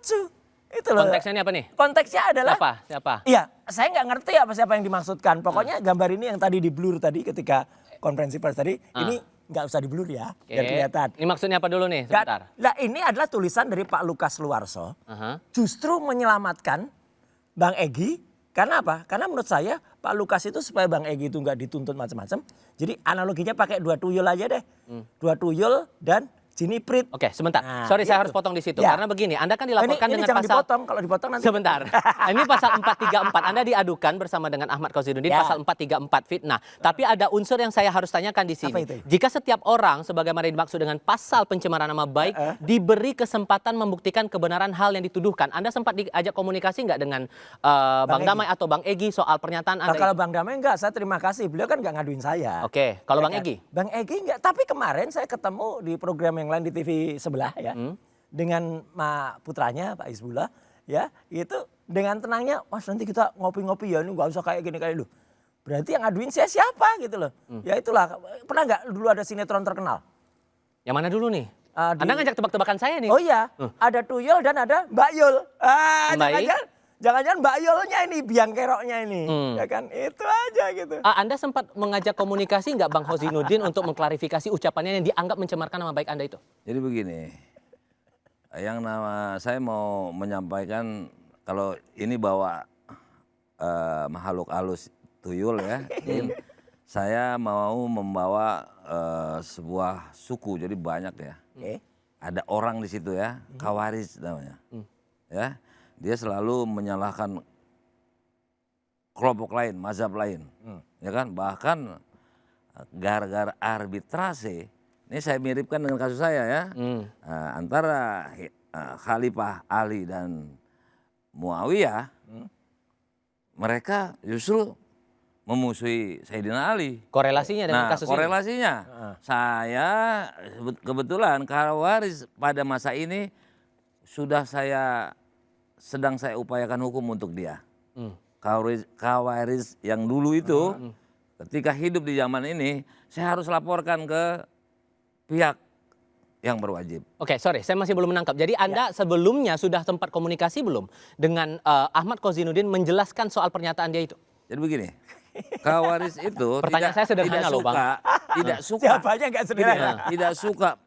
lucu. Itu loh. Konteksnya ini apa nih? Konteksnya adalah Siapa? Iya, saya nggak ngerti siapa yang dimaksudkan. Pokoknya gambar ini yang tadi di blur tadi ketika konferensi pers tadi, ini nggak usah di blur ya, biar kelihatan. Ini maksudnya apa dulu nih? Sebentar. Nah, ini adalah tulisan dari Pak Lukas Luarso. Justru menyelamatkan Bang Egy. Karena apa? Karena menurut saya Pak Lukas itu supaya Bang Egy itu nggak dituntut macam-macam. Jadi analoginya pakai 2 tuyul aja deh. 2 tuyul dan Jini Prit. Oke, sebentar. Sorry saya harus potong di situ. Ya. Karena begini, Anda kan dilaporkan ini dengan jangan pasal... dipotong, kalau dipotong nanti. Sebentar. Ini pasal 434. Anda diadukan bersama dengan Ahmad Kozidudin pasal 434 fitnah. Tapi ada unsur yang saya harus tanyakan di sini. Jika setiap orang, sebagaimana dimaksud dengan pasal pencemaran nama baik, diberi kesempatan membuktikan kebenaran hal yang dituduhkan. Anda sempat diajak komunikasi nggak dengan Bang Damai atau Bang Egy soal pernyataan Anda? Kalau Bang Damai enggak, saya terima kasih. Beliau kan nggak ngaduin saya. Oke, kalau Bang Egy? Bang Egy enggak, tapi kemarin saya ketemu di program yang lain di TV sebelah ya. Dengan putranya Pak Isbullah ya, itu dengan tenangnya, Mas nanti kita ngopi-ngopi ya, ini nggak usah kayak gini kayak dulu. Berarti yang ngaduin saya siapa gitu loh. Ya itulah, pernah nggak dulu ada sinetron terkenal? Yang mana dulu nih? Anda ngajak tebak-tebakan saya nih. Oh iya, ada Tuyul dan ada Mbak Yul. Jangan-jangan Mbak Yulnya ini, biang keroknya ini. Ya kan, itu aja gitu. Anda sempat mengajak komunikasi nggak Bang Kozidudin untuk mengklarifikasi ucapannya yang dianggap mencemarkan nama baik Anda itu? Jadi begini, yang saya mau menyampaikan kalau ini bawa makhluk halus tuyul ya. Saya mau membawa sebuah suku, jadi banyak ya. Ada orang di situ ya, Khawarij namanya. Ya. Dia selalu menyalahkan kelompok lain, mazhab lain, ya kan? Bahkan gara-gara arbitrase, ini saya miripkan dengan kasus saya ya, antara Khalifah Ali dan Muawiyah, mereka justru memusuhi Sayyidina Ali. Korelasinya dengan kasus korelasinya, saya kebetulan Khawarij pada masa ini sudah sedang saya upayakan hukum untuk dia. Khawarij yang dulu itu ketika hidup di zaman ini, saya harus laporkan ke pihak yang berwajib. Oke, sorry, saya masih belum menangkap. Jadi Anda sebelumnya sudah sempat komunikasi belum dengan Ahmad Kozidudin menjelaskan soal pernyataan dia itu? Jadi begini, Khawarij itu pertanyaan saya sederhana loh, Bang. Tidak suka. Jawabannya nggak sederhana. Tidak suka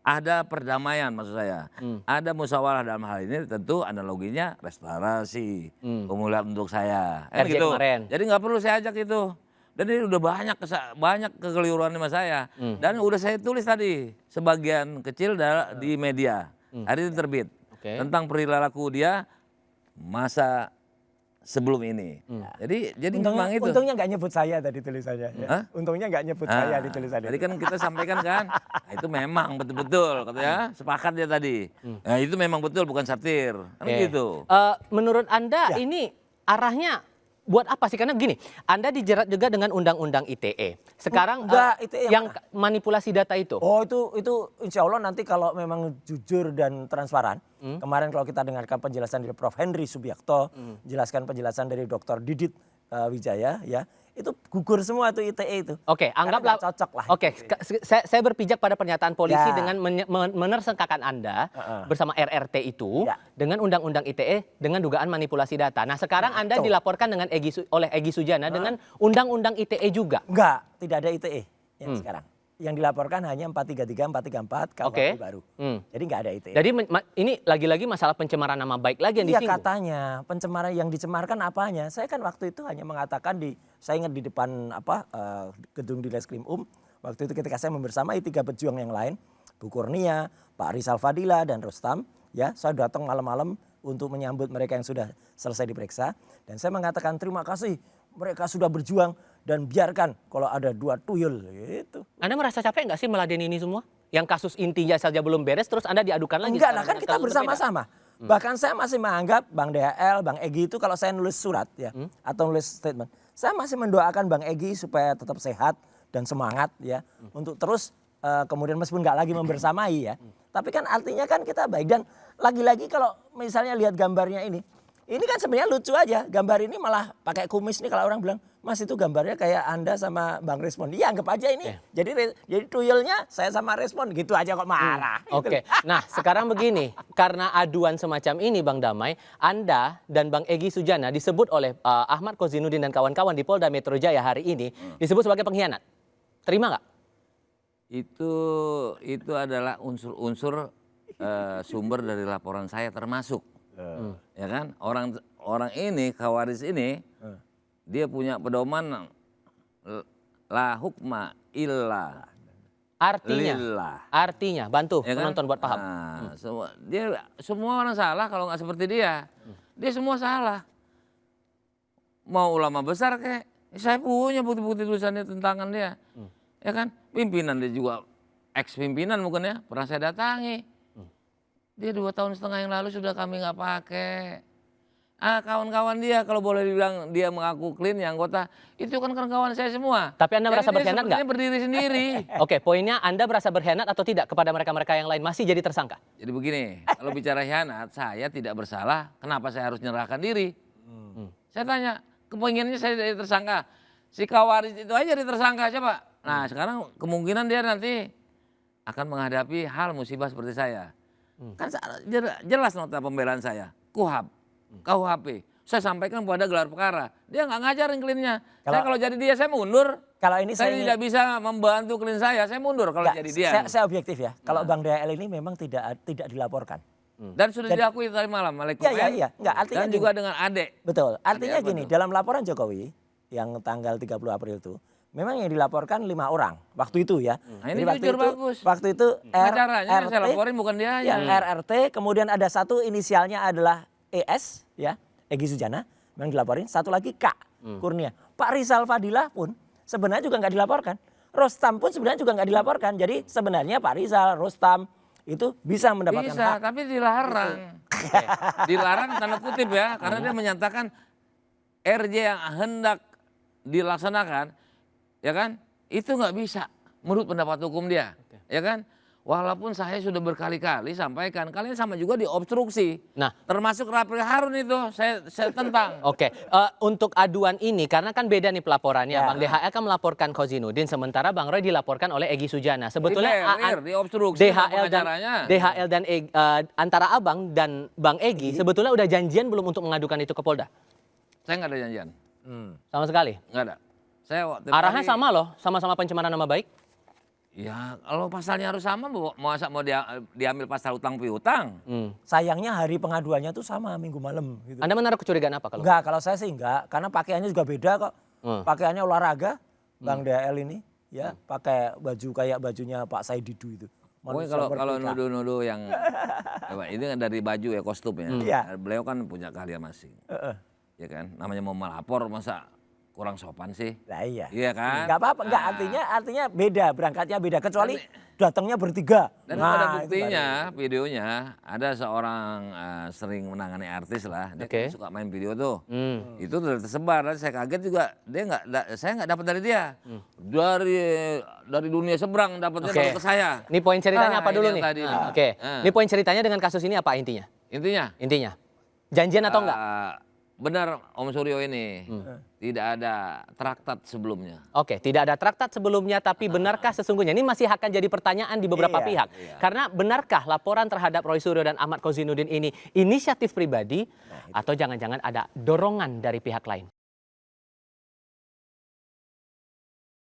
ada perdamaian, maksud saya. Ada musyawarah dalam hal ini, tentu analoginya restorasi, pemulihan untuk saya. RJ gitu. Kemarin. Jadi nggak perlu saya ajak itu. Dan ini udah banyak kekeliruan sama saya. Dan udah saya tulis tadi sebagian kecil di media. Hari ini terbit tentang perilaku dia masa sebelum ini. Jadi memang itu. Untungnya nggak nyebut saya tadi tulisannya. Ya. Untungnya nggak nyebut saya di tulisannya. Tadi kan kita sampaikan kan, itu memang betul-betul katanya sepakat ya tadi. Nah, itu memang betul, bukan satir. Kan gitu. Menurut Anda ini arahnya buat apa sih? Karena gini, Anda dijerat juga dengan Undang-Undang ITE. Sekarang ITE yang manipulasi data itu. Oh itu insya Allah nanti kalau memang jujur dan transparan. Kemarin kalau kita dengarkan penjelasan dari Prof. Henry Subiakto, jelaskan penjelasan dari Dr. Didit Wijaya, ya itu gugur semua tuh ITE itu. Oke, anggaplah cocok lah. Oke, saya berpijak pada pernyataan polisi dengan menersangkakan Anda bersama RRT itu dengan Undang-Undang ITE dengan dugaan manipulasi data. Nah, sekarang Anda dilaporkan dengan oleh Egy Sujana dengan Undang-Undang ITE juga. Enggak, tidak ada ITE yang sekarang. Yang dilaporkan hanya 433, 434 KUHP baru. Jadi nggak ada ITE. Jadi ini lagi-lagi masalah pencemaran nama baik lagi yang disinggung. Iya katanya, pencemaran yang dicemarkan apanya? Saya kan waktu itu hanya mengatakan saya ingat di depan gedung di Reskrim waktu itu ketika saya membersamai 3 pejuang yang lain, Bu Kurnia, Pak Rizal Fadila dan Rustam, ya saya datang malam-malam untuk menyambut mereka yang sudah selesai diperiksa dan saya mengatakan terima kasih mereka sudah berjuang dan biarkan kalau ada 2 tuyul gitu. Anda merasa capek nggak sih meladeni ini semua? Yang kasus intinya saja belum beres terus Anda diadukan lagi? Enggak lah, kan kita bersama-sama. Bahkan saya masih menganggap Bang DHL, Bang Egy itu kalau saya nulis surat ya atau nulis statement, saya masih mendoakan Bang Egy supaya tetap sehat dan semangat ya untuk terus kemudian meskipun nggak lagi membersamai ya. Tapi kan artinya kan kita baik dan lagi-lagi kalau misalnya lihat gambarnya ini kan sebenarnya lucu aja. Gambar ini malah pakai kumis nih kalau orang bilang Mas itu gambarnya kayak Anda sama Bang Respon. Iya anggap aja ini. Jadi tuyulnya saya sama Respon gitu aja kok marah. Oke, nah sekarang begini, karena aduan semacam ini Bang Damai, Anda dan Bang Egy Sujana disebut oleh Ahmad Kozinudin dan kawan-kawan di Polda Metro Jaya hari ini disebut sebagai pengkhianat. Terima nggak? Itu adalah unsur-unsur sumber dari laporan saya termasuk. Ya kan? Orang ini, Khawaris ini, dia punya pedoman la hukma illa Artinya, bantu ya kan? penonton buat paham. Nah, semua orang salah kalau nggak seperti dia. Dia semua salah. Mau ulama besar kayak, saya punya bukti-bukti tulisannya tentangan dia. Ya kan? Pimpinan dia juga ex-pimpinan mungkin ya, pernah saya datangi. Dia 2,5 tahun yang lalu sudah kami nggak pakai. Kawan-kawan dia kalau boleh dibilang dia mengaku clean ya anggota, itu kan kawan-kawan saya semua. Tapi Anda merasa berkhianat nggak? Dia berdiri sendiri. Oke, poinnya Anda merasa berkhianat atau tidak kepada mereka-mereka yang lain masih jadi tersangka? Jadi begini, kalau bicara khianat, saya tidak bersalah, kenapa saya harus menyerahkan diri? Saya tanya, kepinginannya saya jadi tersangka. Si Khawaris itu aja jadi tersangka coba. Nah sekarang kemungkinan dia nanti akan menghadapi hal musibah seperti saya. Kan jelas nota pembelaan saya, KUHP. Saya sampaikan pada gelar perkara. Dia nggak ngajarin klinnya. Saya kalau jadi dia saya mundur. Kalau ini saya tidak bisa membantu klien saya mundur kalau jadi dia. Saya objektif ya. Kalau Bang DHL ini memang tidak dilaporkan. Dan sudah diakui tadi malam oleh Iya. Enggak, artinya dan juga dengan Ade. Betul. Artinya gini, dalam laporan Jokowi yang tanggal 30 April itu, memang yang dilaporkan 5 orang waktu itu ya. Nah, ini jujur bagus. Waktu itu caranya saya laporin bukan dia aja. Yang RRT, kemudian ada satu inisialnya adalah ES ya, Egy Sujana, memang dilaporin. Satu lagi K, Kurnia. Pak Rizal Fadilah pun sebenarnya juga nggak dilaporkan. Rostam pun sebenarnya juga nggak dilaporkan. Jadi sebenarnya Pak Rizal, Rostam itu bisa mendapatkan hak. Tapi dilarang. Dilarang tanda kutip ya, karena dia menyatakan RJ yang hendak dilaksanakan, ya kan? Itu nggak bisa menurut pendapat hukum dia, ya kan? Walaupun saya sudah berkali-kali sampaikan, kalian sama juga diobstruksi. Nah, termasuk Rafael Harun itu saya tentang. Oke, untuk aduan ini karena kan beda nih pelaporannya. Bang DHL kan melaporkan Kozinudin, sementara Bang Roy dilaporkan oleh Egy Sujana. Sebetulnya diobstruksi DHL dan antara Abang dan Bang Egy sebetulnya udah janjian belum untuk mengadukan itu ke Polda? Saya nggak ada janjian. Sama sekali? Nggak ada. Arahnya sama loh, sama-sama pencemaran nama baik. Ya kalau pasalnya harus sama, mau diambil pasal utang piutang. Sayangnya hari pengaduannya tuh sama minggu malam. Gitu. Anda menaruh kecurigaan apa kalau? Enggak, kalau saya sih enggak, karena pakaiannya juga beda kok. Pakaiannya olahraga, Bang DHL ini, ya pakai baju kayak bajunya Pak Saididu itu. Kalau nuduh-nuduh yang, ini kan dari baju ya kostum ya. Beliau kan punya keahlian masing. Ya kan, namanya mau melapor masa kurang sopan sih. Lah iya. Iya kan? Enggak apa-apa, enggak artinya beda, berangkatnya beda kecuali datangnya bertiga. Dan ada buktinya, videonya ada seorang sering menangani artis lah, dia suka main video tuh. Itu udah tersebar, dan saya kaget juga saya nggak dapat dari dia. Dari dunia seberang dapatnya baru ke saya. Ini poin ceritanya apa dulu nih? Ini poin ceritanya dengan kasus ini apa intinya? Intinya. Janjian atau enggak? Benar Om Suryo ini, tidak ada traktat sebelumnya. Oke, tidak ada traktat sebelumnya, tapi benarkah sesungguhnya? Ini masih akan jadi pertanyaan di beberapa pihak. Karena benarkah laporan terhadap Roy Suryo dan Ahmad Kozinudin ini inisiatif pribadi atau jangan-jangan ada dorongan dari pihak lain?